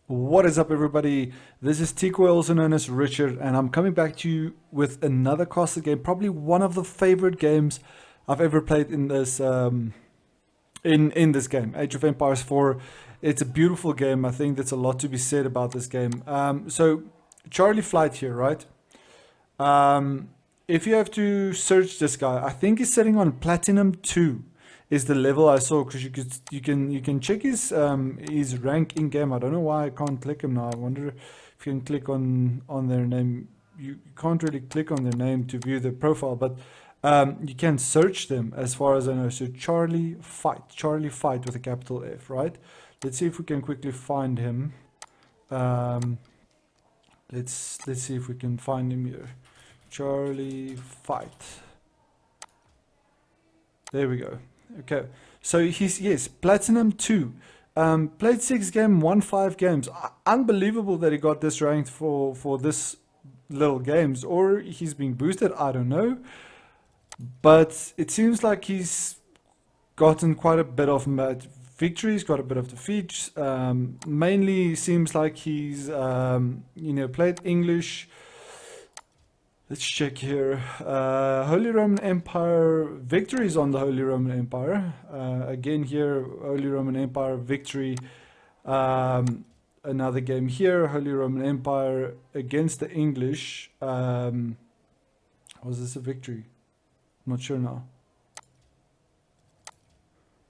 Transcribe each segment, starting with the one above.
What is up, everybody? This is TCOY, also known as Richard, and I'm coming back to you with another castle game. Probably one of the favorite games I've ever played in this in this game, Age of Empires 4. It's a beautiful game. I think there's a lot to be said about this game. So Charlie Flight here, right? If you have to search this guy, I think he's sitting on Platinum 2. Is the level I saw, because you can check his rank in game. I don't know why I can't click him now. I wonder if you can click on their name. You can't really click on their name to view their profile, but you can search them as far as I know. So Charlie Fight with a capital F, right? Let's see if we can quickly find him. Let's see if we can find him here. Charlie Fight. There we go. Okay, so he's Platinum 2. Played 6 games, won 5 games. Unbelievable that he got this ranked for this little games, or he's being boosted, I don't know. But it seems like he's gotten quite a bit of victories, got a bit of defeats. Mainly seems like he's played English. Let's check here. Holy Roman Empire victories on the Holy Roman Empire. Again here, Holy Roman Empire victory. Another game here, Holy Roman Empire against the English. Was this a victory? I'm not sure now.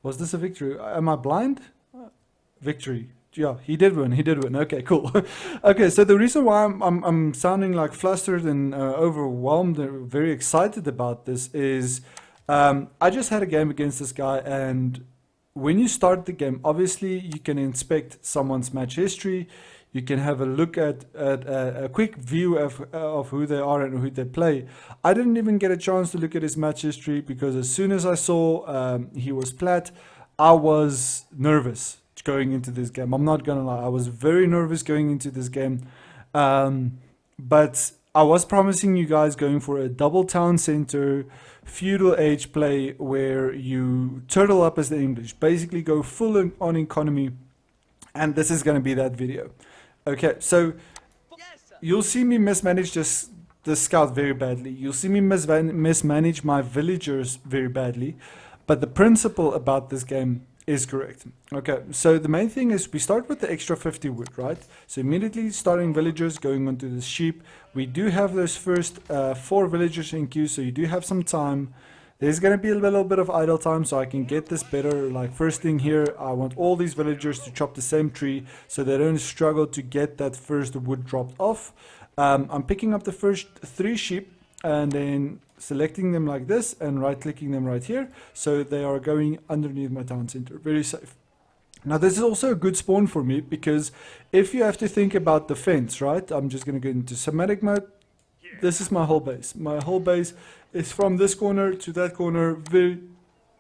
Was this a victory? Am I blind? Victory. Yeah, he did win. He did win. Okay, cool. Okay, so the reason why I'm sounding like flustered and overwhelmed and very excited about this is I just had a game against this guy, and when you start the game, obviously you can inspect someone's match history. You can have a look at a quick view of who they are and who they play. I didn't even get a chance to look at his match history because as soon as I saw he was plat, I was nervous going into this game. I'm not gonna lie, I was very nervous going into this game, but I was promising you guys going for a double town center feudal age play where you turtle up as the English, basically go full on economy, and this is going to be that video. Okay, so you'll see me mismanage the scout very badly. You'll see me mismanage my villagers very badly, but the principle about this game is correct. Okay, so the main thing is we start with the extra 50 wood, right? So immediately starting villagers, going onto the sheep. We do have those first 4 villagers in queue, so you do have some time. There's going to be a little bit of idle time so I can get this better. Like first thing here, I want all these villagers to chop the same tree so they don't struggle to get that first wood dropped off. I'm picking up the first 3 sheep and then selecting them like this and right clicking them right here, so they are going underneath my town center, very safe. Now this is also a good spawn for me, because if you have to think about defense, right, I'm just going to go into somatic mode. This is my whole base. My whole base is from this corner to that corner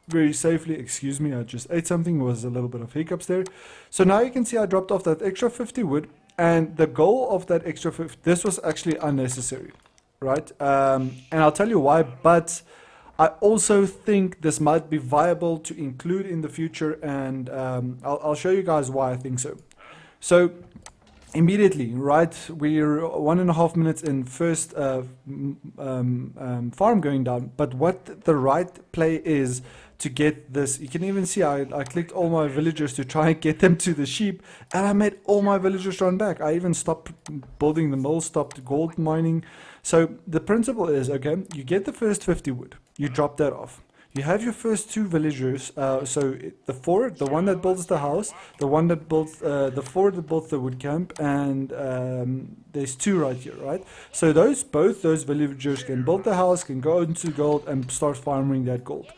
very safely. Excuse me, I just ate something, was a little bit of hiccups there. So now you can see I dropped off that extra 50 wood, and the goal of that extra 50, this was actually unnecessary, right? And I'll tell you why, but I also think this might be viable to include in the future, and I'll show you guys why I think so. So immediately, right, we're 1.5 minutes in, first farm going down, but what the right play is to get this, you can even see I clicked all my villagers to try and get them to the sheep, and I made all my villagers run back. I even stopped building the mill, stopped gold mining. So the principle is, okay, you get the first 50 wood, you drop that off. You have your first 2 villagers, the one that builds the house, the one that builds, the 4 that builds the wood camp, and there's 2 right here, right? So both those villagers can build the house, can go into gold and start farming that gold.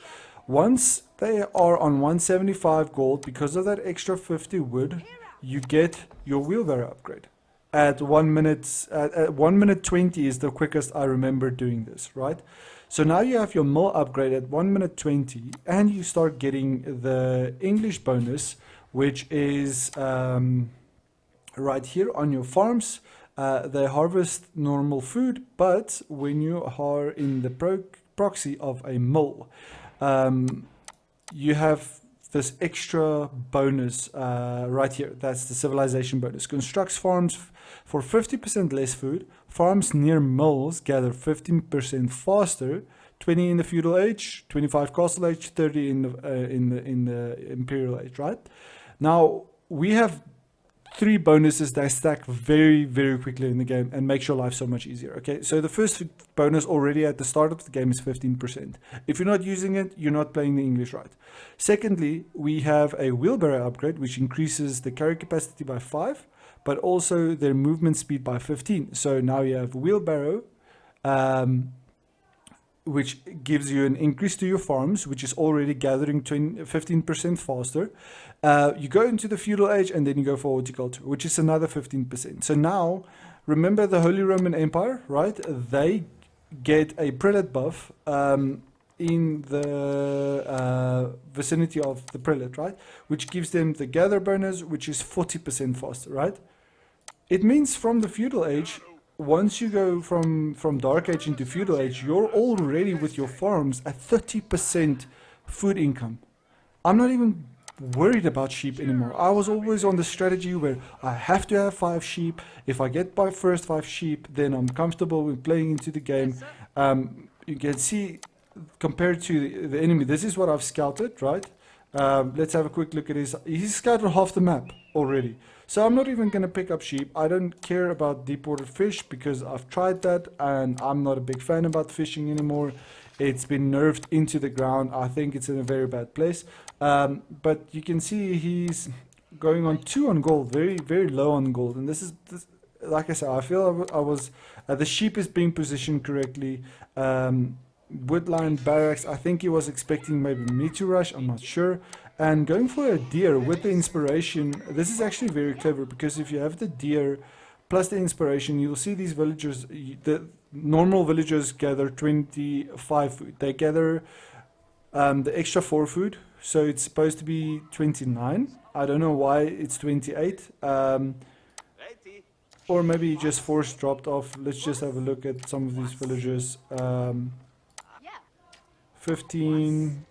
Once they are on 175 gold, because of that extra 50 wood, you get your wheelbarrow upgrade. At 1 minute, at 1 minute 20 is the quickest I remember doing this, right? So now you have your mill upgrade at 1 minute 20, and you start getting the English bonus, which is right here on your farms. They harvest normal food, but when you are in the proxy of a mill, you have this extra bonus right here. That's the civilization bonus. Constructs farms for 50% less food. Farms near mills gather 15% faster. 20 in the feudal age, 25 castle age, 30 in the imperial age, right? Now we have 3 bonuses that stack very, very quickly in the game and makes your life so much easier. Okay, so the first bonus already at the start of the game is 15%. If you're not using it, you're not playing the English right. Secondly, we have a wheelbarrow upgrade, which increases the carry capacity by 5, but also their movement speed by 15. So now you have wheelbarrow, which gives you an increase to your farms, which is already gathering 15% faster. You go into the feudal age and then you go for horticulture, which is another 15%. So now, remember the Holy Roman Empire, right? They get a prelate buff in the vicinity of the prelate, right? Which gives them the gather bonus, which is 40% faster, right? It means from the feudal age, once you go from Dark Age into Feudal Age, you're already with your farms at 30% food income. I'm not even worried about sheep anymore. I was always on the strategy where I have to have 5 sheep. If I get my first 5 sheep, then I'm comfortable with playing into the game. You can see, compared to the enemy, this is what I've scouted, right? Let's have a quick look at his. He's scouted half the map already. So I'm not even going to pick up sheep. I don't care about deep water fish because I've tried that and I'm not a big fan about fishing anymore. It's been nerfed into the ground. I think it's in a very bad place. But you can see he's going on 2 on gold, very, very low on gold. And this, like I said, I feel I was the sheep is being positioned correctly. Woodline barracks, I think he was expecting maybe me to rush, I'm not sure. And going for a deer with the inspiration, this is actually very clever because if you have the deer plus the inspiration, you'll see these villagers, the normal villagers gather 25 food. They gather the extra 4 food, so it's supposed to be 29. I don't know why it's 28. Or maybe just force dropped off. Let's just have a look at some of these villagers. 15,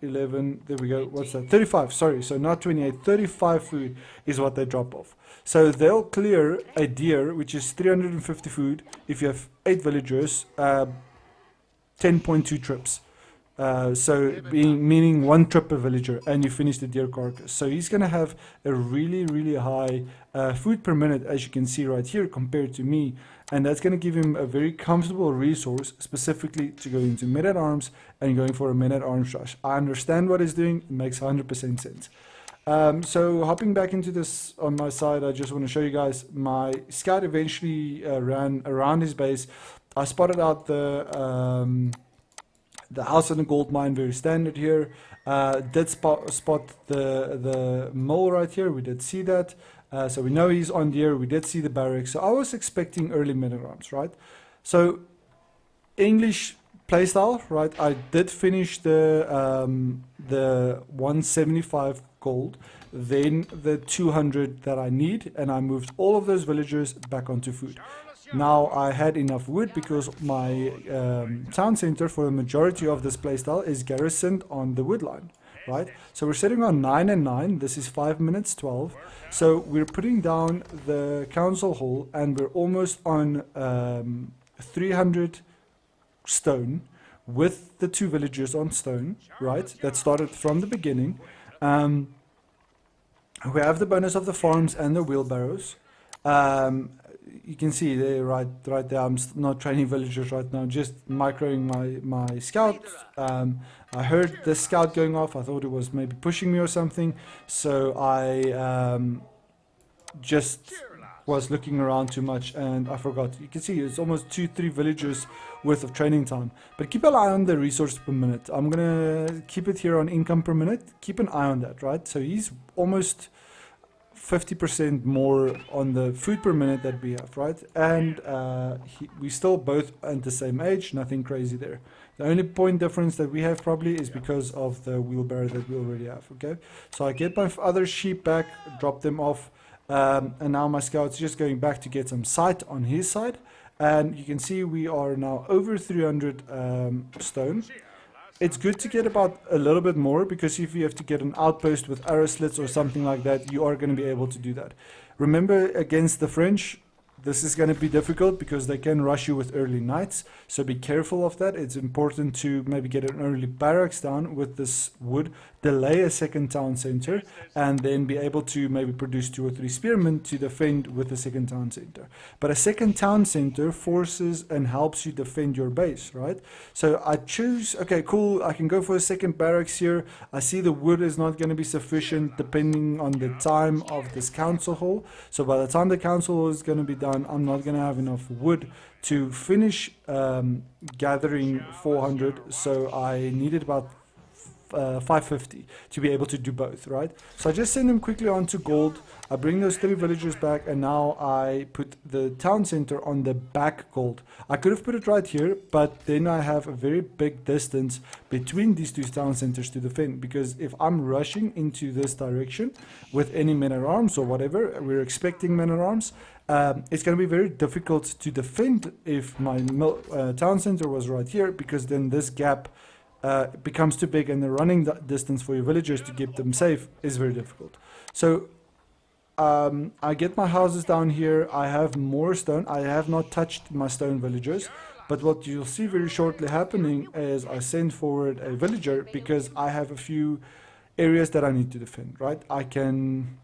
11, there we go, what's that, 35, sorry, so not 28, 35 food is what they drop off. So they'll clear a deer, which is 350 food, if you have 8 villagers, 10.2 trips. Meaning 1 trip per villager, and you finish the deer carcass. So he's going to have a really, really high food per minute, as you can see right here, compared to me. And that's going to give him a very comfortable resource, specifically to go into men-at-arms and going for a men-at-arms rush. I understand what he's doing. It makes 100% sense. So hopping back into this on my side, I just want to show you guys my scout eventually ran around his base. I spotted out the house in the gold mine, very standard here. Did spot the mole right here. We did see that. So we know he's on deer. We did see the barracks. So I was expecting early men-at-arms, right? So English playstyle, right? I did finish the 175 gold, then the 200 that I need, and I moved all of those villagers back onto food. Now I had enough wood because my town center for the majority of this playstyle is garrisoned on the wood line, right? So we're sitting on 9 and 9. This is 5 minutes 12. So we're putting down the council hall and we're almost on 300 stone with the 2 villagers on stone, right? That started from the beginning. We have the bonus of the farms and the wheelbarrows. You can see there, right there, I'm not training villagers right now, just microing my scout. I heard the scout going off. I thought it was maybe pushing me or something, so I just was looking around too much and I forgot. You can see it's almost 2-3 villagers worth of training time, but keep an eye on the resource per minute. I'm gonna keep it here on income per minute. Keep an eye on that, right? So he's almost 50% more on the food per minute that we have, right? And we still both at the same age, nothing crazy there. The only point difference that we have probably is because of the wheelbarrow that we already have, okay? So I get my other sheep back, drop them off, and now my scout's just going back to get some sight on his side. And you can see we are now over 300 stone. it's good to get about a little bit more, because if you have to get an outpost with arrow slits or something like that, you are going to be able to do that. Remember, against the French, this is going to be difficult because they can rush you with early knights, so be careful of that. It's important to maybe get an early barracks down with this wood, delay a second town center, and then be able to maybe produce 2 or 3 spearmen to defend with the second town center. But a second town center forces and helps you defend your base, right? So I choose, okay, cool, I can go for a second barracks here. I see the wood is not going to be sufficient depending on the time of this council hall. So by the time the council hall is going to be done, I'm not going to have enough wood to finish gathering 400, so I needed about 550 to be able to do both, right? So I just send them quickly on to gold. I bring those 3 villagers back, and now I put the town center on the back gold. I could have put it right here, but then I have a very big distance between these 2 town centers to defend, because if I'm rushing into this direction with any men-at-arms or whatever, we're expecting men-at-arms, it's going to be very difficult to defend if my town center was right here, because then this gap becomes too big, and the running distance for your villagers to keep them safe is very difficult. So I get my houses down here. I have more stone. I have not touched my stone villagers, but what you'll see very shortly happening is I send forward a villager, because I have a few areas that I need to defend, right? I can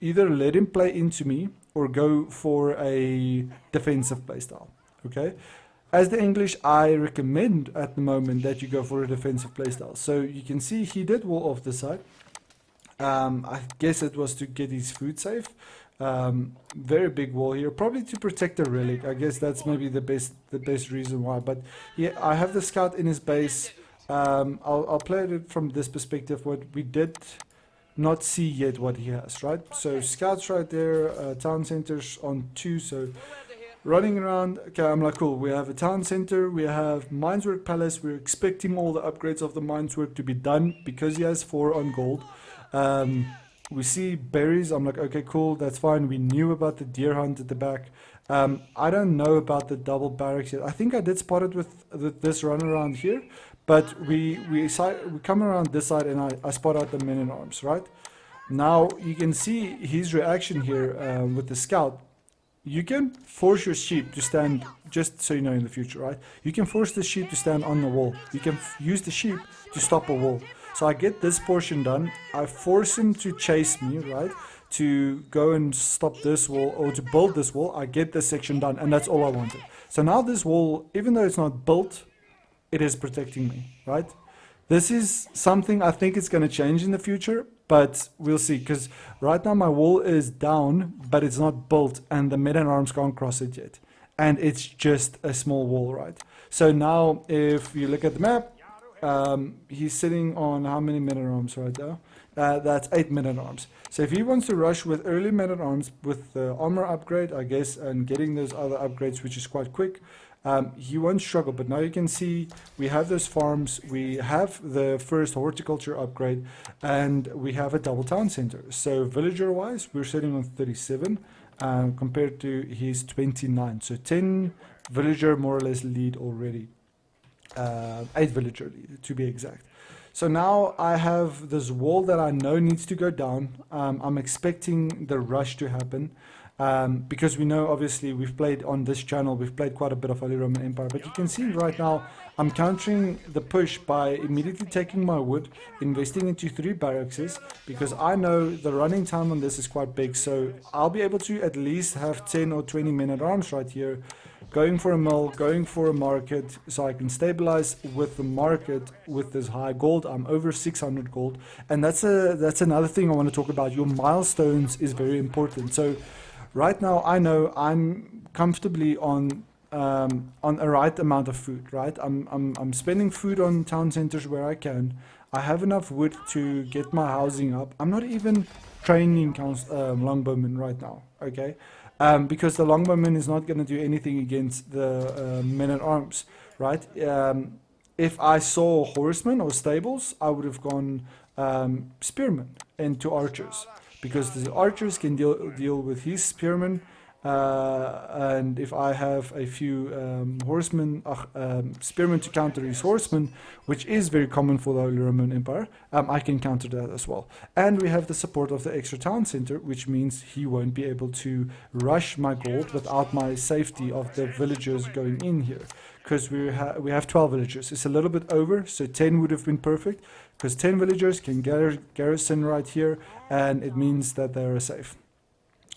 either let him play into me or go for a defensive playstyle, okay? As the English, I recommend at the moment that you go for a defensive playstyle. So you can see he did wall off the side. I guess it was to get his food safe. Very big wall here, probably to protect the relic. I guess that's maybe the best reason why. But yeah, I have the scout in his base. I'll play it from this perspective. What we did not see yet what he has, right? So scouts right there, town centers on 2, so running around. Okay, I'm like, cool, we have a town center, we have Mineswork Palace, we're expecting all the upgrades of the Mineswork to be done because he has 4 on gold. We see berries. I'm like, okay, cool, that's fine. We knew about the deer hunt at the back. I don't know about the double barracks yet. I think I did spot it with this run around here, but we come around this side, and I spot out the men-at-arms, right? Now you can see his reaction here with the scout. You can force your sheep to stand, just so you know in the future, right? You can force the sheep to stand on the wall. You can use the sheep to stop a wall. So I get this portion done. I force him to chase me, right? To go and stop this wall, or to build this wall. I get this section done, and that's all I wanted. So now this wall, even though it's not built, it is protecting me, right? This is something I think it's going to change in the future, but we'll see, because right now my wall is down, but it's not built, and the men-at-arms can't cross it yet. And it's just a small wall, right? So now, if you look at the map, he's sitting on how many men-at-arms right now? That's 8 men-at-arms. So if he wants to rush with early men-at-arms, with the armor upgrade, I guess, and getting those other upgrades, which is quite quick, he won't struggle. But now you can see we have those farms, we have the first horticulture upgrade, and we have a double town center. So villager wise, we're sitting on 37 compared to his 29. So 10 villager more or less lead already. 8 villager lead to be exact. So now I have this wall that I know needs to go down. I'm expecting the rush to happen. Because we know, obviously, we've played on this channel, we've played quite a bit of Holy Roman Empire, but you can see right now I'm countering the push by immediately taking my wood, investing into 3 barracks, because I know the running time on this is quite big, so I'll be able to at least have 10 or 20 men-at-arms right here, going for a mill, going for a market, so I can stabilize with the market with this high gold. I'm over 600 gold, and that's another thing I want to talk about. Your milestones is very important. So right now, I know I'm comfortably on a right amount of food, right? I'm spending food on town centers where I can. I have enough wood to get my housing up. I'm not even training longbowmen right now, okay? Because the longbowman is not going to do anything against the men-at-arms, right? If I saw horsemen or stables, I would have gone spearmen into archers, because the archers can deal with his spearmen, And if I have a few horsemen, spearmen to counter his horsemen, which is very common for the Holy Roman Empire, I can counter that as well. And we have the support of the extra town center, which means he won't be able to rush my gold without my safety of the villagers going in here. Because we have 12 villagers. It's a little bit over, so 10 would have been perfect, because 10 villagers can garrison right here, and it means that they are safe.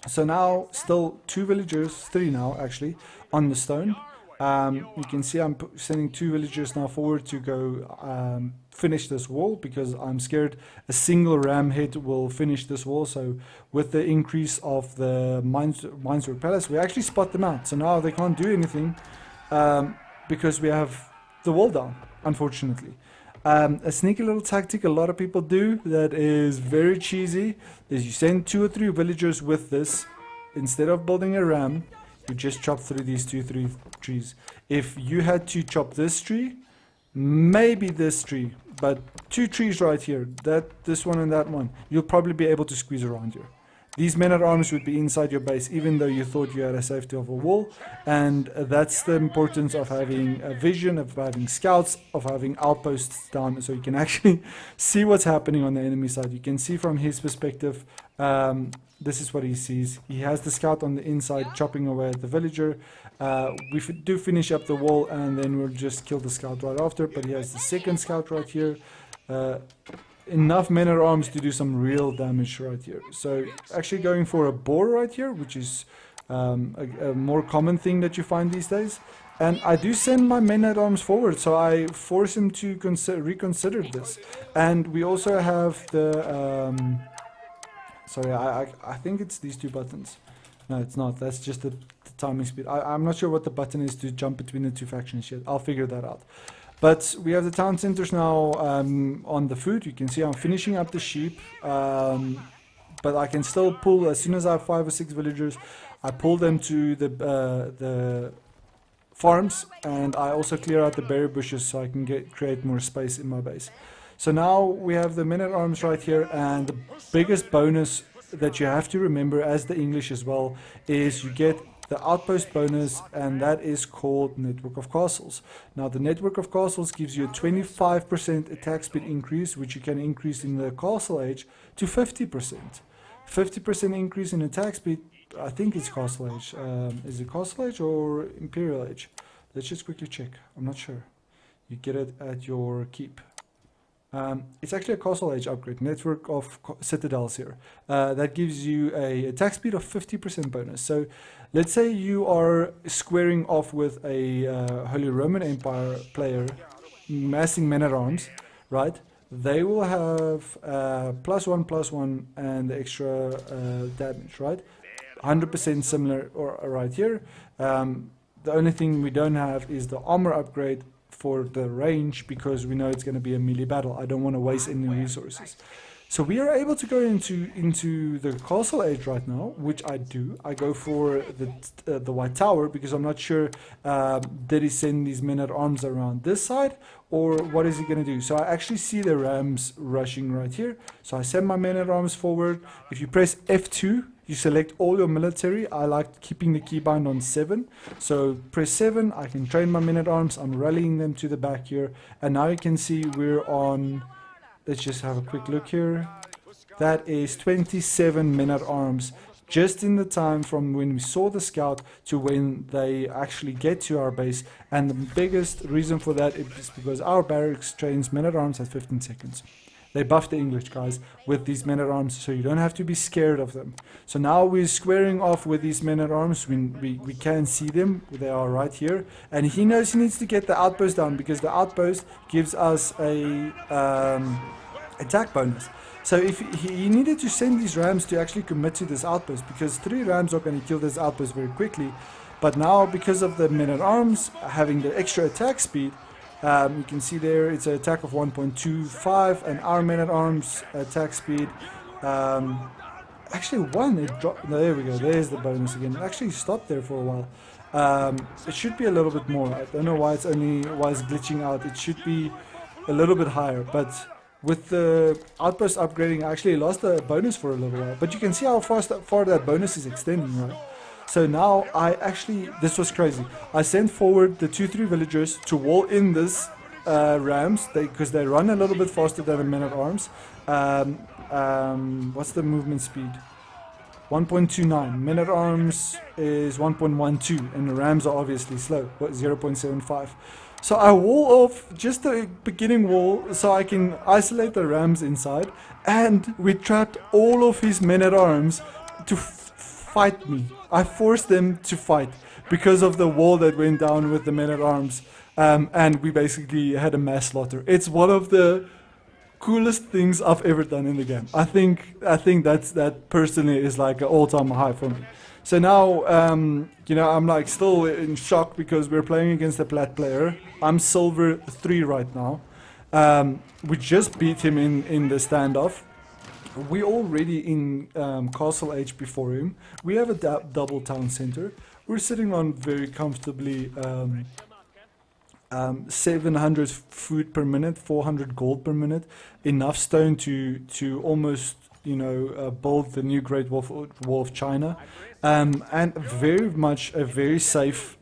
So now, still 2 villagers, 3 now actually, on the stone. You can see I'm sending 2 villagers now forward to go finish this wall, because I'm scared a single ram head will finish this wall. So with the increase of the Mineswork Palace, we actually spot them out. So now they can't do anything because we have the wall down, unfortunately. A sneaky little tactic a lot of people do that is very cheesy is you send 2 or 3 villagers with this. Instead of building a ram, you just chop through these 2-3 trees. If you had to chop this tree, maybe this tree, but 2 trees right here, this one and that one, you'll probably be able to squeeze around here. These men-at-arms would be inside your base even though you thought you had a safety of a wall, and that's the importance of having a vision, of having scouts, of having outposts down, so you can actually see what's happening on the enemy side. You can see from his perspective, this is what he sees. He has the scout on the inside chopping away at the villager. We do finish up the wall and then we'll just kill the scout right after, but he has the second scout right here. Enough men-at-arms to do some real damage right here. So actually going for a boar right here, which is a more common thing that you find these days. And I do send my men-at-arms forward, so I force him to reconsider this. And we also have the... sorry, I think it's these 2 buttons. No, it's not. That's just the timing speed. I'm not sure what the button is to jump between the 2 factions yet. I'll figure that out. But we have the town centers now on the food. You can see I'm finishing up the sheep, but I can still pull, as soon as I have 5 or 6 villagers, I pull them to the farms, and I also clear out the berry bushes so I can create more space in my base. So now we have the men-at-arms right here, and the biggest bonus that you have to remember as the English as well is you get the Outpost Bonus, and that is called Network of Castles. Now the Network of Castles gives you a 25% attack speed increase, which you can increase in the Castle Age to 50%. 50% increase in attack speed, I think it's Castle Age. Is it Castle Age or Imperial Age? Let's just quickly check, I'm not sure. You get it at your keep. It's actually a Castle Age upgrade, Network of Citadels here. That gives you a attack speed of 50% bonus. So let's say you are squaring off with a Holy Roman Empire player, massing men-at-arms, right? They will have +1/+1 and the extra damage, right? 100% similar right here. The only thing we don't have is the armor upgrade for the range, because we know it's going to be a melee battle. I don't want to waste any resources. So we are able to go into the Castle Age right now, which I do. I go for the White Tower, because I'm not sure did he send these men-at-arms around this side, or what is he going to do. So I actually see the rams rushing right here. So I send my men-at-arms forward. If you press F2, you select all your military. I like keeping the keybind on 7. So press 7, I can train my men-at-arms. I'm rallying them to the back here. And now you can see we're on, let's just have a quick look here. That is 27 men-at-arms, just in the time from when we saw the scout to when they actually get to our base. And the biggest reason for that is because our barracks trains men-at-arms at 15 seconds. They buffed the English guys with these men-at-arms, so you don't have to be scared of them. So now we're squaring off with these men-at-arms. We can see them. They are right here. And he knows he needs to get the outpost down, because the outpost gives us a attack bonus. So if he needed to send these rams to actually commit to this outpost, because 3 rams are going to kill this outpost very quickly. But now, because of the men-at-arms having the extra attack speed, you can see there it's an attack of 1.25, and our men-at-arms attack speed, actually 1, it dropped, no, there we go, there's the bonus again. It actually stopped there for a while. It should be a little bit more. I don't know why it's glitching out. It should be a little bit higher, but with the outpost upgrading, I actually lost the bonus for a little while. But you can see how far that bonus is extending, right? So now this was crazy. I sent forward the 2-3 villagers to wall in this rams, because they run a little bit faster than the men-at-arms. What's the movement speed? 1.29. Men-at-arms is 1.12, and the rams are obviously slow, 0.75. So I wall off just the beginning wall so I can isolate the rams inside, and we trapped all of his men-at-arms to fight me. I forced them to fight because of the wall that went down with the men-at-arms, and we basically had a mass slaughter. It's one of the coolest things I've ever done in the game. I think that personally is like an all-time high for me. So now, I'm like still in shock because we're playing against a plat player. I'm silver 3 right now. We just beat him in the standoff. We're already in Castle H before him. We have a double town center. We're sitting on very comfortably 700 food per minute, 400 gold per minute, enough stone to almost build the new Great Wall of China, and very much a very safe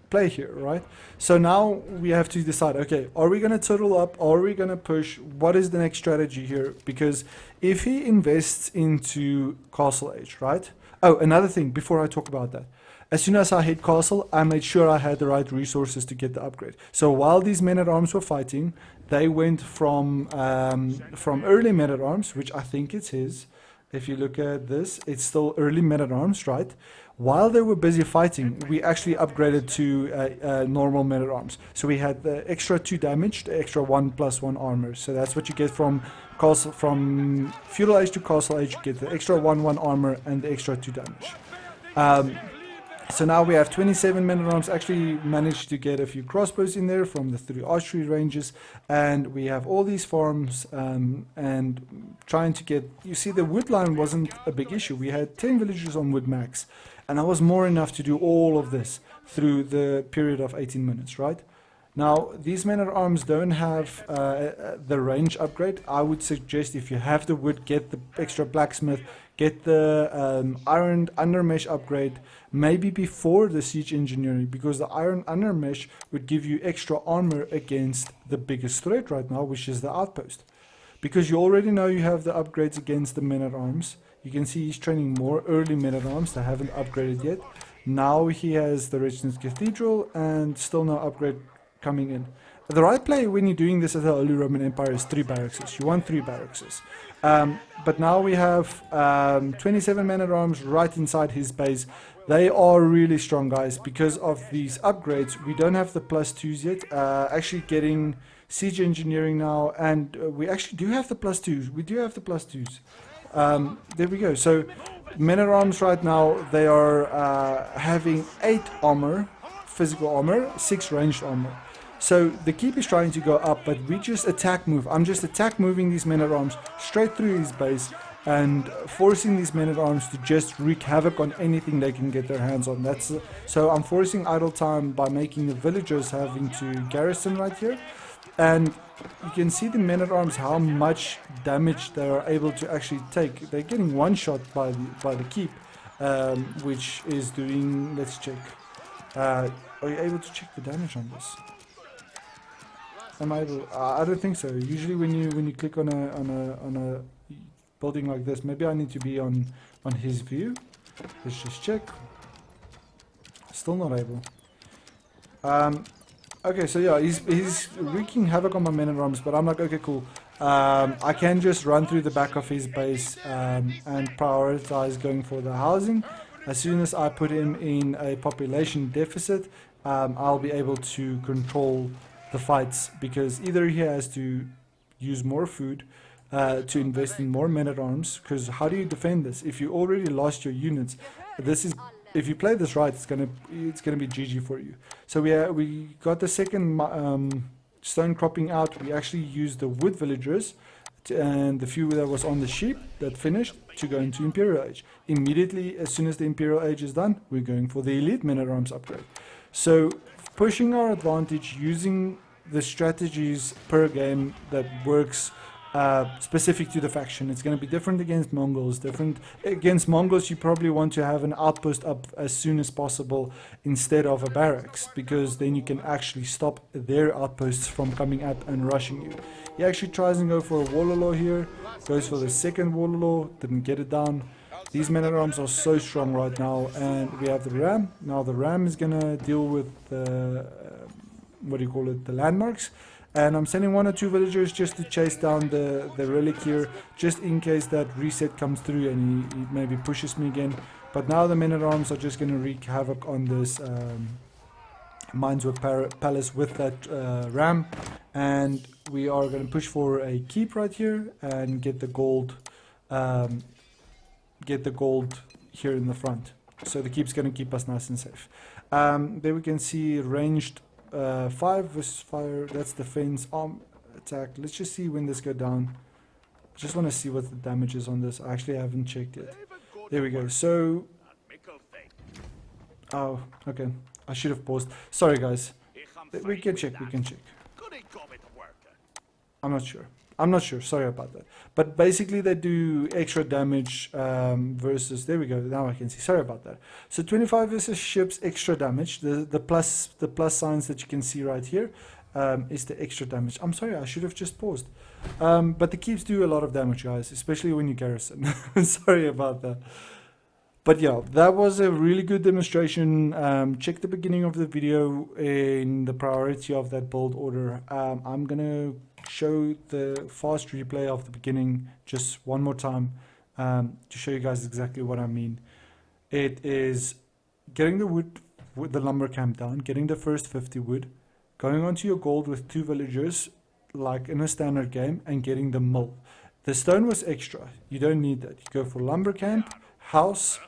play here, right? So now we have to decide, okay, are we going to total up? Are we going to push? What is the next strategy here? Because if he invests into Castle Age, right? Oh, another thing before I talk about that. As soon as I hit Castle, I made sure I had the right resources to get the upgrade. So while these men-at-arms were fighting, they went from early men-at-arms, which I think it's his. If you look at this, it's still early men-at-arms, right? While they were busy fighting, we actually upgraded to normal men-at-arms. So we had the extra 2 damage, the extra 1+1 armor. So that's what you get from Feudal Age to Castle Age. You get the extra 1/1 armor and the extra 2 damage. So now we have 27 men-at-arms, actually managed to get a few crossbows in there from the 3 archery ranges, and we have all these farms, and trying to get, you see the wood line wasn't a big issue. We had 10 villagers on wood max, and that was more enough to do all of this through the period of 18 minutes, right? Now, these men-at-arms don't have the range upgrade. I would suggest if you have the wood, get the extra blacksmith, get the iron undermesh upgrade, maybe before the siege engineering, because the iron undermesh would give you extra armor against the biggest threat right now, which is the outpost. Because you already know you have the upgrades against the men-at-arms. You can see he's training more early men-at-arms that haven't upgraded yet. Now he has the Reginald's Cathedral and still no upgrade coming in. The right play when you're doing this at the Holy Roman Empire is 3 barracks. You want 3 barracks. But now we have 27 men-at-arms right inside his base. They are really strong, guys. Because of these upgrades, we don't have the +2s yet. Actually getting siege engineering now, and we actually do have the +2s. We do have the +2s. There we go. So men-at-arms right now, they are having 8 armor, physical armor, 6 ranged armor. So the keep is trying to go up, but we just attack move. I'm just attack moving these men-at-arms straight through his base and forcing these men-at-arms to just wreak havoc on anything they can get their hands on. So I'm forcing idle time by making the villagers having to garrison right here. And you can see the men-at-arms, how much damage they are able to actually take. They're getting one shot by the keep, which is doing, let's check. Are you able to check the damage on this? Am I able? I don't think so. Usually when you click on a building like this, maybe I need to be on his view. Let's just check. Still not able. Okay, so yeah, he's wreaking havoc on my men-at-arms, but I'm like, okay, cool. I can just run through the back of his base and prioritize going for the housing. As soon as I put him in a population deficit, I'll be able to control the fights, because either he has to use more food to invest in more men-at-arms, because how do you defend this if you already lost your units? If you play this right, it's gonna be GG for you. So we got the second stone cropping out. We actually used the wood villagers and the few that was on the sheep that finished to go into Imperial Age. Immediately, as soon as the Imperial Age is done, we're going for the elite men-at-arms upgrade. So pushing our advantage, using the strategies per game that works specific to the faction. It's going to be different against Mongols. Different against Mongols, you probably want to have an outpost up as soon as possible instead of a barracks, because then you can actually stop their outposts from coming up and rushing you. He actually tries and go for a Warlord here, goes for the second Warlord, didn't get it down. These men-at-arms are so strong right now, and we have the Ram. Now the Ram is going to deal with the, the landmarks. And I'm sending 1 or 2 villagers just to chase down the relic here, just in case that reset comes through and he maybe pushes me again. But now the men-at-arms are just going to wreak havoc on this Minesweep Palace with that Ram. And we are going to push for a keep right here and get the gold here in the front. So the keep's going to keep us nice and safe. There we can see ranged 5 versus fire. That's defense, arm attack. Let's just see when this go down. Just want to see what the damage is on this. I actually haven't checked yet. There we go. So, oh, okay. I should have paused. Sorry, guys. We can check. We can check. I'm not sure. I'm not sure. Sorry about that. But basically, they do extra damage versus. There we go. Now I can see. Sorry about that. So 25 versus ships, extra damage. The plus signs that you can see right here is the extra damage. I'm sorry. I should have just paused. But the keeps do a lot of damage, guys, especially when you garrison. Sorry about that. But yeah, that was a really good demonstration. Check the beginning of the video in the priority of that build order. I'm gonna show the fast replay of the beginning just one more time to show you guys exactly what I mean. It is getting the wood with the lumber camp down, getting the first 50 wood, going onto your gold with 2 villagers like in a standard game, and getting the mill. The stone was extra. You don't need that. You go for lumber camp, house,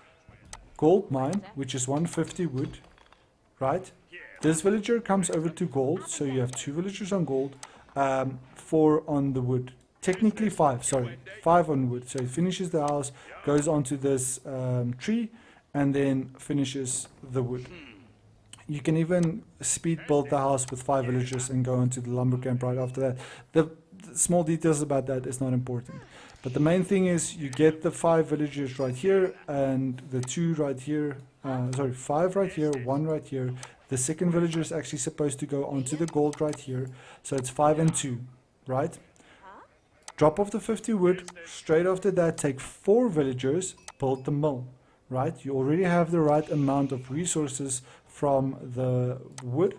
gold mine, which is 150 wood, right? This villager comes over to gold, so you have 2 villagers on gold, 4 on the wood. Technically 5, sorry, 5 on wood. So he finishes the house, goes onto this tree, and then finishes the wood. You can even speed build the house with 5 villagers and go into the lumber camp right after that. The small details about that is not important. But the main thing is you get the 5 villagers right here and the 2 right here, 5 right here, 1 right here. The second villager is actually supposed to go onto the gold right here. So it's 5 and 2, right? Drop off the 50 wood. Straight after that, take 4 villagers, build the mill, right? You already have the right amount of resources from the wood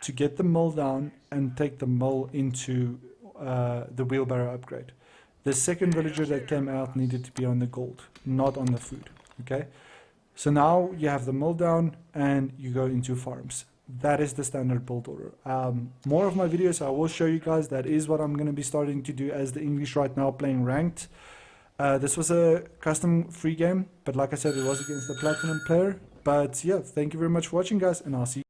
to get the mill down and take the mill into the wheelbarrow upgrade. The second villager that came out needed to be on the gold, not on the food, okay? So now you have the mill down and you go into farms. That is the standard build order. More of my videos I will show you guys. That is what I'm going to be starting to do as the English right now, playing ranked. This was a custom free game, but like I said, it was against the platinum player. But yeah, thank you very much for watching, guys, and I'll see you